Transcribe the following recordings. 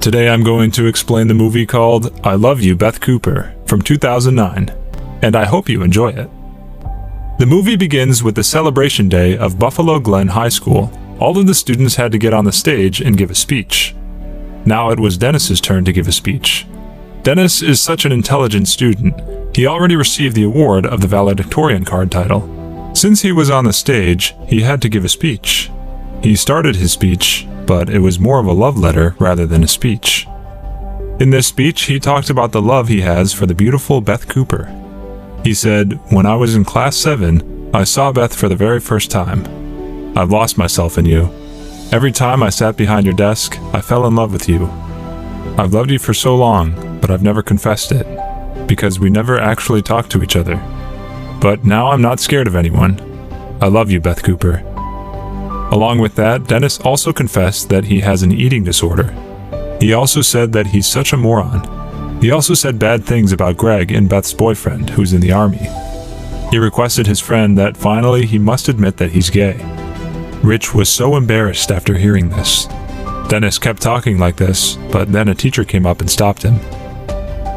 Today I'm going to explain the movie called I Love You, Beth Cooper from 2009, and I hope you enjoy it. The movie begins with the celebration day of Buffalo Glen High School. All of the students had to get on the stage and give a speech. Now it was Dennis's turn to give a speech. Dennis is such an intelligent student. He already received the award of the valedictorian card title. Since he was on the stage, he had to give a speech. He started his speech, but it was more of a love letter rather than a speech. In this speech, he talked about the love he has for the beautiful Beth Cooper. He said, "When I was in class 7, I saw Beth for the very first time. I've lost myself in you. Every time I sat behind your desk, I fell in love with you. I've loved you for so long, but I've never confessed it, because we never actually talked to each other. But now I'm not scared of anyone. I love you, Beth Cooper." Along with that, Dennis also confessed that he has an eating disorder. He also said that he's such a moron. He also said bad things about Greg and Beth's boyfriend, who's in the army. He requested his friend that finally he must admit that he's gay. Rich was so embarrassed after hearing this. Dennis kept talking like this, but then a teacher came up and stopped him.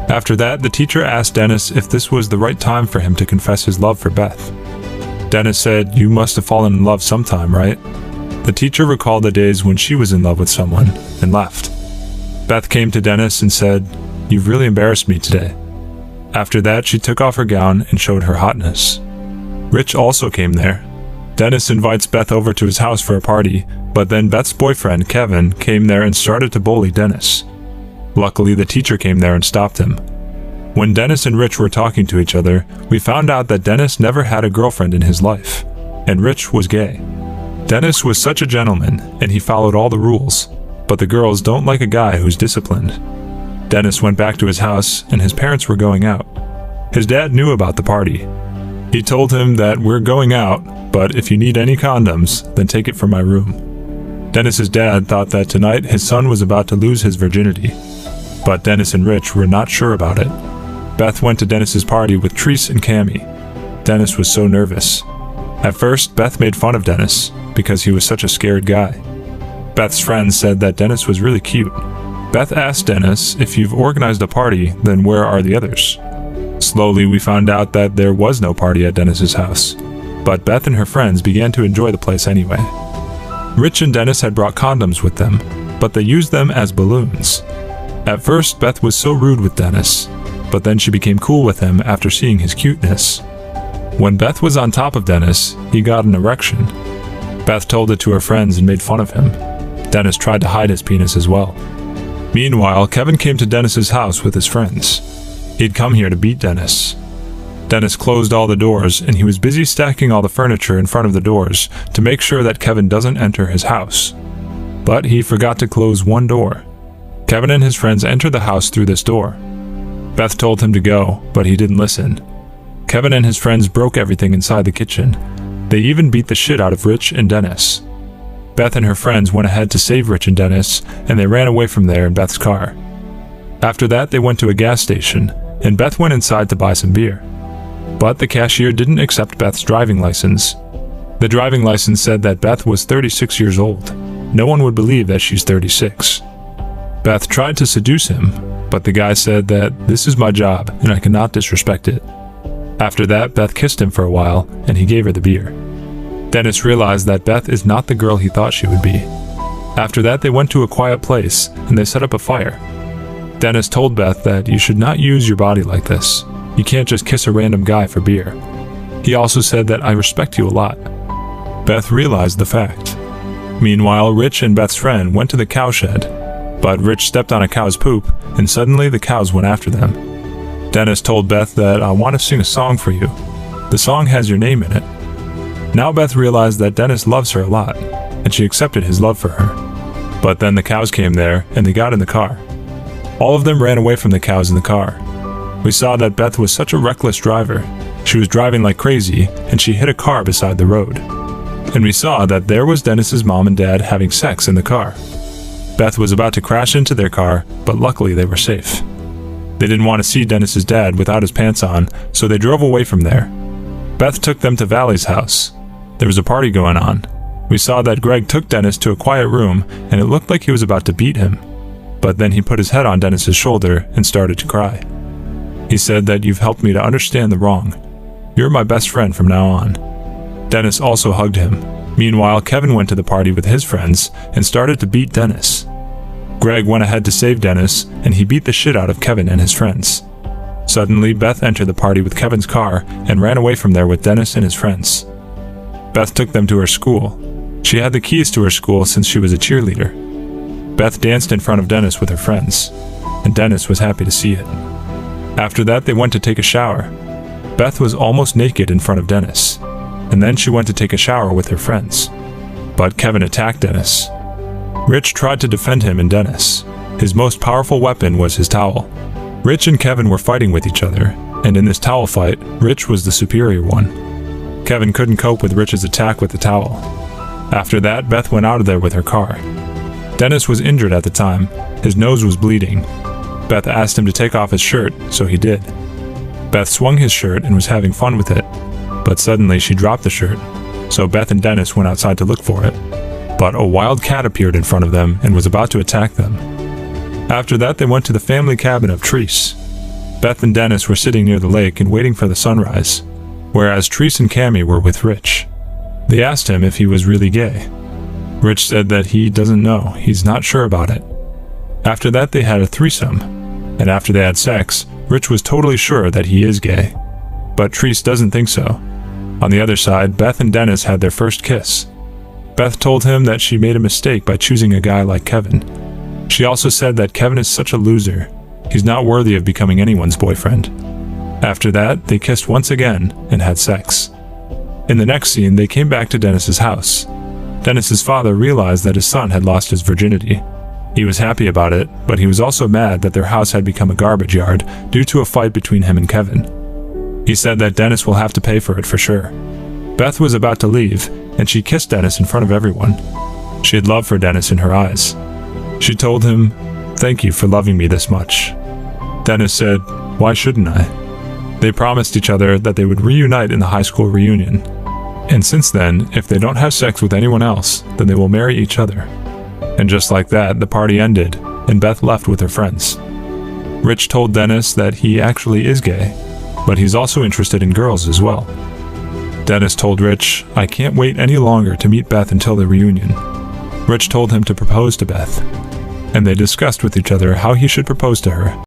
After that, the teacher asked Dennis if this was the right time for him to confess his love for Beth. Dennis said, "You must have fallen in love sometime, right?" The teacher recalled the days when she was in love with someone and left. Beth came to Dennis and said, "You've really embarrassed me today." After that, she took off her gown and showed her hotness. Rich also came there. Dennis invites Beth over to his house for a party, but then Beth's boyfriend, Kevin, came there and started to bully Dennis. Luckily, the teacher came there and stopped him. When Dennis and Rich were talking to each other, we found out that Dennis never had a girlfriend in his life, and Rich was gay. Dennis was such a gentleman, and he followed all the rules, but the girls don't like a guy who's disciplined. Dennis went back to his house, and his parents were going out. His dad knew about the party. He told him that we're going out, but if you need any condoms, then take it from my room. Dennis's dad thought that tonight his son was about to lose his virginity, but Dennis and Rich were not sure about it. Beth went to Dennis's party with Treese and Cammie. Dennis was so nervous. At first, Beth made fun of Dennis because he was such a scared guy. Beth's friends said that Dennis was really cute. Beth asked Dennis, "If you've organized a party, then where are the others?" Slowly, we found out that there was no party at Dennis's house, but Beth and her friends began to enjoy the place anyway. Rich and Dennis had brought condoms with them, but they used them as balloons. At first, Beth was so rude with Dennis, but then she became cool with him after seeing his cuteness. When Beth was on top of Dennis, he got an erection. Beth told it to her friends and made fun of him. Dennis tried to hide his penis as well. Meanwhile, Kevin came to Dennis's house with his friends. He'd come here to beat Dennis. Dennis closed all the doors, and he was busy stacking all the furniture in front of the doors to make sure that Kevin doesn't enter his house. But he forgot to close one door. Kevin and his friends entered the house through this door. Beth told him to go, but he didn't listen. Kevin and his friends broke everything inside the kitchen. They even beat the shit out of Rich and Dennis. Beth and her friends went ahead to save Rich and Dennis, and they ran away from there in Beth's car. After that, they went to a gas station, and Beth went inside to buy some beer. But the cashier didn't accept Beth's driving license. The driving license said that Beth was 36 years old. No one would believe that she's 36. Beth tried to seduce him, but the guy said that this is my job and I cannot disrespect it. After that, Beth kissed him for a while, and he gave her the beer. Dennis realized that Beth is not the girl he thought she would be. After that, they went to a quiet place, and they set up a fire. Dennis told Beth that you should not use your body like this. You can't just kiss a random guy for beer. He also said that I respect you a lot. Beth realized the fact. Meanwhile, Rich and Beth's friend went to the cowshed, but Rich stepped on a cow's poop, and suddenly the cows went after them. Dennis told Beth that I want to sing a song for you. The song has your name in it. Now Beth realized that Dennis loves her a lot, and she accepted his love for her. But then the cows came there, and they got in the car. All of them ran away from the cows in the car. We saw that Beth was such a reckless driver. She was driving like crazy, and she hit a car beside the road. And we saw that there was Dennis's mom and dad having sex in the car. Beth was about to crash into their car, but luckily they were safe. They didn't want to see Dennis's dad without his pants on, so they drove away from there. Beth took them to Valley's house. There was a party going on. We saw that Greg took Dennis to a quiet room, and it looked like he was about to beat him. but then he put his head on Dennis's shoulder and started to cry. He said that you've helped me to understand the wrong. You're my best friend from now on. Dennis also hugged him. Meanwhile, Kevin went to the party with his friends and started to beat Dennis. Greg went ahead to save Dennis, and he beat the shit out of Kevin and his friends. Suddenly, Beth entered the party with Kevin's car and ran away from there with Dennis and his friends. Beth took them to her school. She had the keys to her school since she was a cheerleader. Beth danced in front of Dennis with her friends, and Dennis was happy to see it. After that, they went to take a shower. Beth was almost naked in front of Dennis, and then she went to take a shower with her friends. But Kevin attacked Dennis. Rich tried to defend him and Dennis. His most powerful weapon was his towel. Rich and Kevin were fighting with each other, and in this towel fight, Rich was the superior one. Kevin couldn't cope with Rich's attack with the towel. After that, Beth went out of there with her car. Dennis was injured at the time. His nose was bleeding. Beth asked him to take off his shirt, so he did. Beth swung his shirt and was having fun with it, but suddenly she dropped the shirt, so Beth and Dennis went outside to look for it. But a wild cat appeared in front of them and was about to attack them. After that, they went to the family cabin of Treese. Beth and Dennis were sitting near the lake and waiting for the sunrise, whereas Treese and Cammie were with Rich. They asked him if he was really gay. Rich said that he doesn't know, he's not sure about it. After that, they had a threesome, and after they had sex, Rich was totally sure that he is gay. But Treese doesn't think so. On the other side, Beth and Dennis had their first kiss. Beth told him that she made a mistake by choosing a guy like Kevin. She also said that Kevin is such a loser. He's not worthy of becoming anyone's boyfriend. After that, they kissed once again and had sex. In the next scene, they came back to Dennis's house. Dennis's father realized that his son had lost his virginity. He was happy about it, but he was also mad that their house had become a garbage yard due to a fight between him and Kevin. He said that Dennis will have to pay for it for sure. Beth was about to leave, and she kissed Dennis in front of everyone. She had love for Dennis in her eyes. She told him, "Thank you for loving me this much." Dennis said, "Why shouldn't I?" They promised each other that they would reunite in the high school reunion. And since then, if they don't have sex with anyone else, then they will marry each other. And just like that, the party ended, and Beth left with her friends. Rich told Dennis that he actually is gay, but he's also interested in girls as well. Dennis told Rich, "I can't wait any longer to meet Beth until the reunion." Rich told him to propose to Beth, and they discussed with each other how he should propose to her.